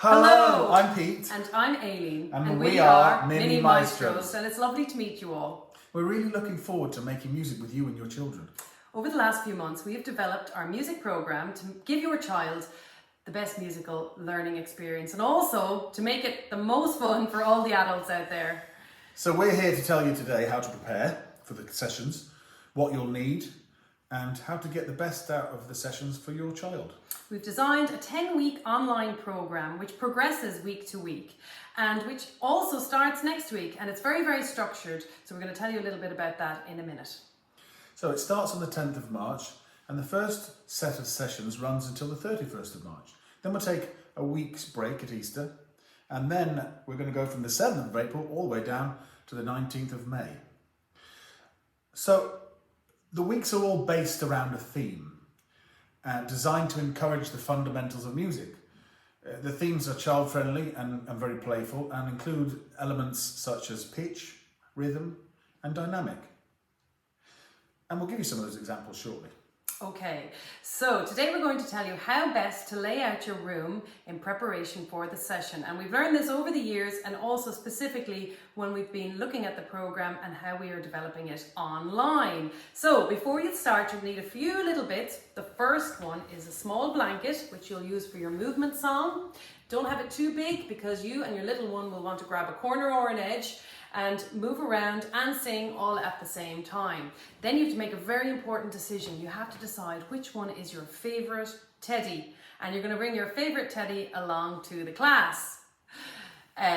Hello, I'm Pete. And I'm Aileen. And we are Mini Maestros. Maestros. And it's lovely to meet you all. We're really looking forward to making music with you and your children. Over the last few months, we have developed our music program to give your child the best musical learning experience and also to make it the most fun for all the adults out there. So we're here to tell you today how to prepare for the sessions, what you'll need, and how to get the best out of the sessions for your child. We've designed a 10-week online program which progresses week to week and which also starts next week, and it's very, very structured. So we're going to tell you a little bit about that in a minute. So it starts on the 10th of March and the first set of sessions runs until the 31st of March. Then we'll take a week's break at Easter, and then we're going to go from the 7th of April all the way down to the 19th of May. So the weeks are all based around a theme, designed to encourage the fundamentals of music. The themes are child-friendly and very playful and include elements such as pitch, rhythm and dynamic. And we'll give you some of those examples shortly. Okay, so today we're going to tell you how best to lay out your room in preparation for the session. And we've learned this over the years and also specifically when we've been looking at the program and how we are developing it online. So before you start, you'll need a few little bits. The first one is a small blanket, which you'll use for your movement song. Don't have it too big because you and your little one will want to grab a corner or an edge and move around and sing all at the same time. Then you have to make a very important decision. You have to decide which one is your favorite teddy, and you're going to bring your favorite teddy along to the class.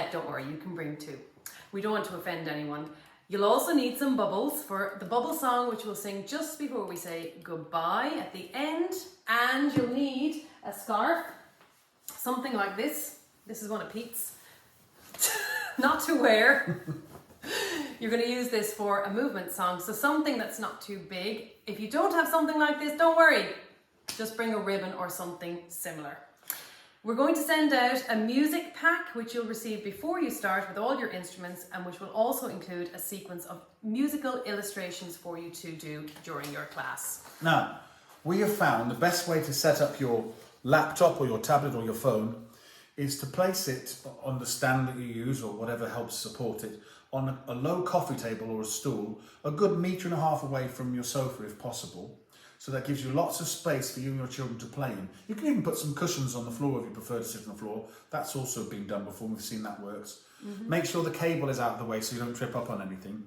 Don't worry, you can bring two. We don't want to offend anyone. You'll also need some bubbles for the bubble song, which we'll sing just before we say goodbye at the end. And you'll need a scarf, something like this. This is one of Pete's. Not to wear. You're going to use this for a movement song, so something that's not too big. If you don't have something like this, don't worry. Just bring a ribbon or something similar. We're going to send out a music pack which you'll receive before you start with all your instruments, and which will also include a sequence of musical illustrations for you to do during your class. Now, we have found the best way to set up your laptop or your tablet or your phone is to place it on the stand that you use or whatever helps support it on a low coffee table or a stool, a good 1.5 meters away from your sofa if possible. So that gives you lots of space for you and your children to play in. You can even put some cushions on the floor if you prefer to sit on the floor. That's also been done before, we've seen that works. Make sure the cable is out of the way so you don't trip up on anything.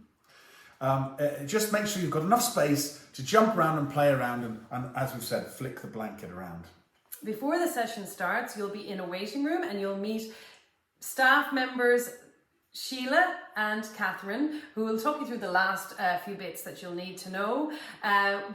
Just make sure you've got enough space to jump around and play around and as we've said, flick the blanket around. Before the session starts, you'll be in a waiting room and you'll meet staff members Sheila and Catherine, who will talk you through the last few bits that you'll need to know.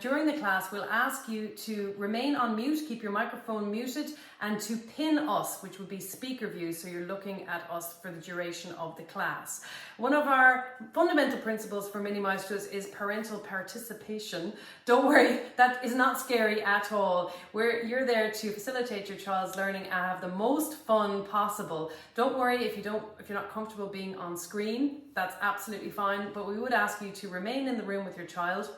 During the class, we'll ask you to remain on mute, keep your microphone muted, and to pin us, which would be speaker view, so you're looking at us for the duration of the class. One of our fundamental principles for Mini Maestros is parental participation. Don't worry, that is not scary at all. You're there to facilitate your child's learning and have the most fun possible. Don't worry if you're not comfortable being on screen, that's absolutely fine, but we would ask you to remain in the room with your child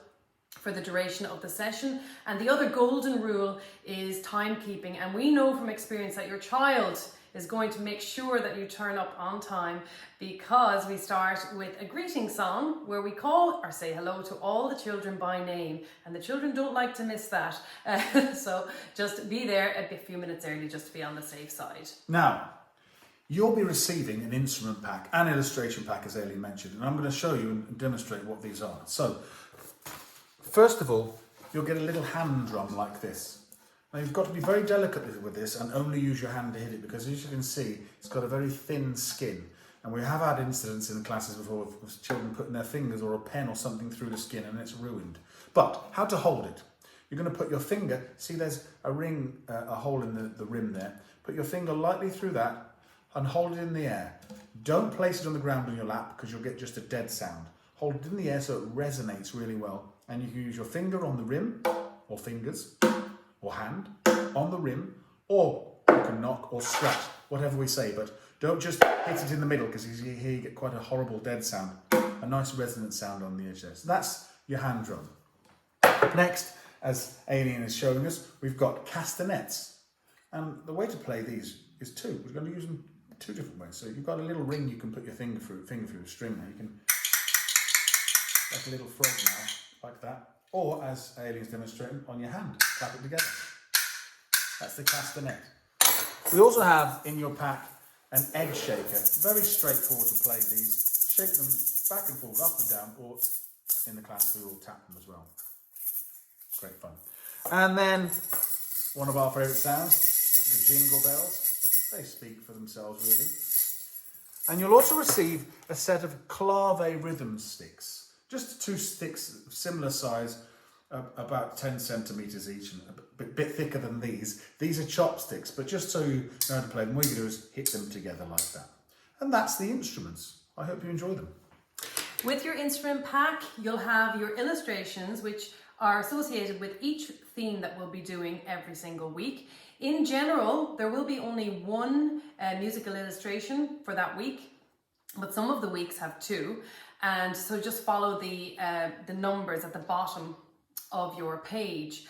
for the duration of the session. And the other golden rule is timekeeping, and we know from experience that your child is going to make sure that you turn up on time, because we start with a greeting song where we call or say hello to all the children by name, and the children don't like to miss that. So just be there a few minutes early just to be on the safe side. Now, you'll be receiving an instrument pack, an illustration pack, as Aileen mentioned, and I'm going to show you and demonstrate what these are. So, first of all, you'll get a little hand drum like this. Now, you've got to be very delicate with this and only use your hand to hit it, because as you can see, it's got a very thin skin. And we have had incidents in the classes before of children putting their fingers or a pen or something through the skin and it's ruined. But how to hold it? You're going to put your finger, see there's a ring, a hole in the rim there. Put your finger lightly through that and hold it in the air. Don't place it on the ground on your lap because you'll get just a dead sound. Hold it in the air so it resonates really well. And you can use your finger on the rim, or fingers, or hand, on the rim, or you can knock or scratch, whatever we say, but don't just hit it in the middle because here you get quite a horrible dead sound. A nice resonant sound on the edge there. So that's your hand drum. Next, as Aileen is showing us, we've got castanets. And the way to play these is two. we're going to use them two different ways. So you've got a little ring you can put your finger through a string there. You can, like a little frog now, like that. Or, as Aileen's demonstrating, on your hand, clap it together. That's the castanet. We also have in your pack an egg shaker. Very straightforward to play these. Shake them back and forth, up and down, or in the class we will tap them as well. Great fun. And then one of our favourite sounds, the Jingle Bells. They speak for themselves, really. And you'll also receive a set of Clave rhythm sticks. Just 2 sticks of similar size, about 10 centimetres each, and a bit thicker than these. These are chopsticks, but just so you know how to play them, what you do is hit them together like that. And that's the instruments. I hope you enjoy them. With your instrument pack, you'll have your illustrations, which are associated with each theme that we'll be doing every single week. In general, there will be only one musical illustration for that week, but some of the weeks have 2. And so just follow the numbers at the bottom of your page.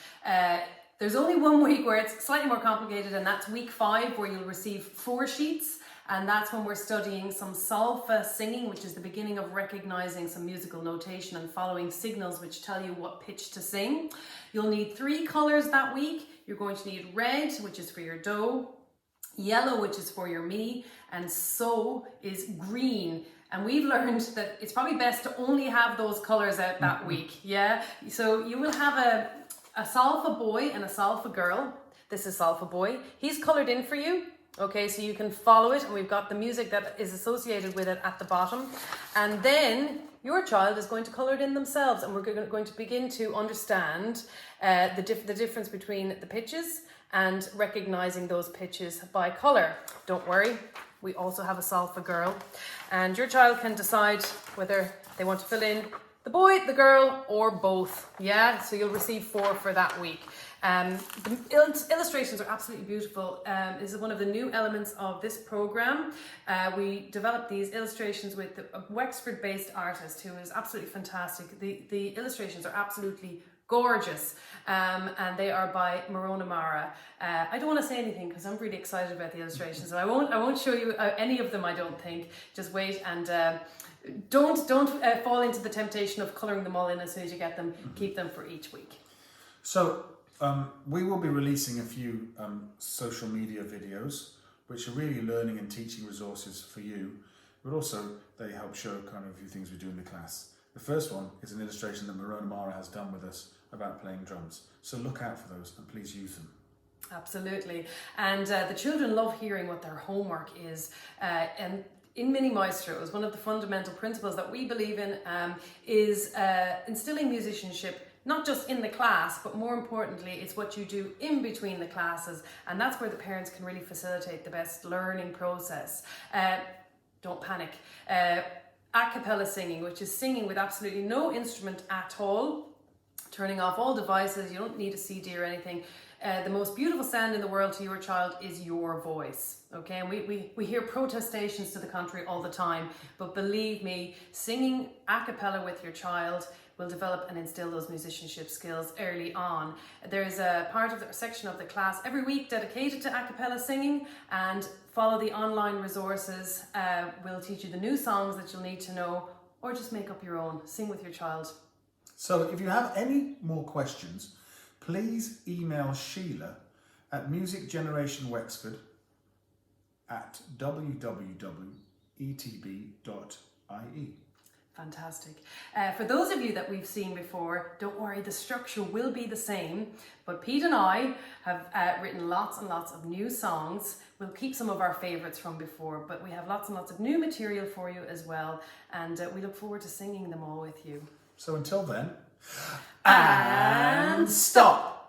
There's only one week where it's slightly more complicated, and that's week 5, where you'll receive 4 sheets. And that's when we're studying some solfa singing, which is the beginning of recognizing some musical notation and following signals which tell you what pitch to sing. You'll need 3 colors that week. You're going to need red, which is for your do, yellow, which is for your mi, and so is green. And we've learned that it's probably best to only have those colors out that week. Yeah. So you will have a solfa boy and a solfa girl. This is solfa boy. He's colored in for you. Okay, so you can follow it, and we've got the music that is associated with it at the bottom. And then your child is going to color it in themselves, and we're going to begin to understand the difference between the pitches and recognizing those pitches by color. Don't worry, we also have a solfa girl, and your child can decide whether they want to fill in the boy, the girl, or both. Yeah, so you'll receive 4 for that week. The illustrations are absolutely beautiful. This is one of the new elements of this program. We developed these illustrations with a Wexford-based artist who is absolutely fantastic. The illustrations are absolutely gorgeous, and they are by Marona Mara. I don't want to say anything because I'm really excited about the illustrations, so I won't show you any of them. I don't think. Just wait and. Don't fall into the temptation of colouring them all in as soon as you get them. Keep them for each week. So we will be releasing a few social media videos, which are really learning and teaching resources for you, but also they help show kind of a few things we do in the class. The first one is an illustration that Marona Mara has done with us about playing drums. So look out for those and please use them. Absolutely. And the children love hearing what their homework is. And in Mini Maestros, one of the fundamental principles that we believe in is instilling musicianship, not just in the class, but more importantly, it's what you do in between the classes. And that's where the parents can really facilitate the best learning process. Don't panic. Acapella singing, which is singing with absolutely no instrument at all, turning off all devices. You don't need a CD or anything. The most beautiful sound in the world to your child is your voice, okay? And we hear protestations to the contrary all the time, but believe me, singing a cappella with your child will develop and instill those musicianship skills early on. There's a part of the section of the class every week dedicated to acapella singing, and follow the online resources. We'll teach you the new songs that you'll need to know, or just make up your own. Sing with your child. So if you have any more questions, please email Sheila at musicgenerationwexford@www.etb.ie. Fantastic. For those of you that we've seen before, don't worry, the structure will be the same, but Pete and I have written lots and lots of new songs. We'll keep some of our favourites from before, but we have lots and lots of new material for you as well, and we look forward to singing them all with you. So until then, and stop!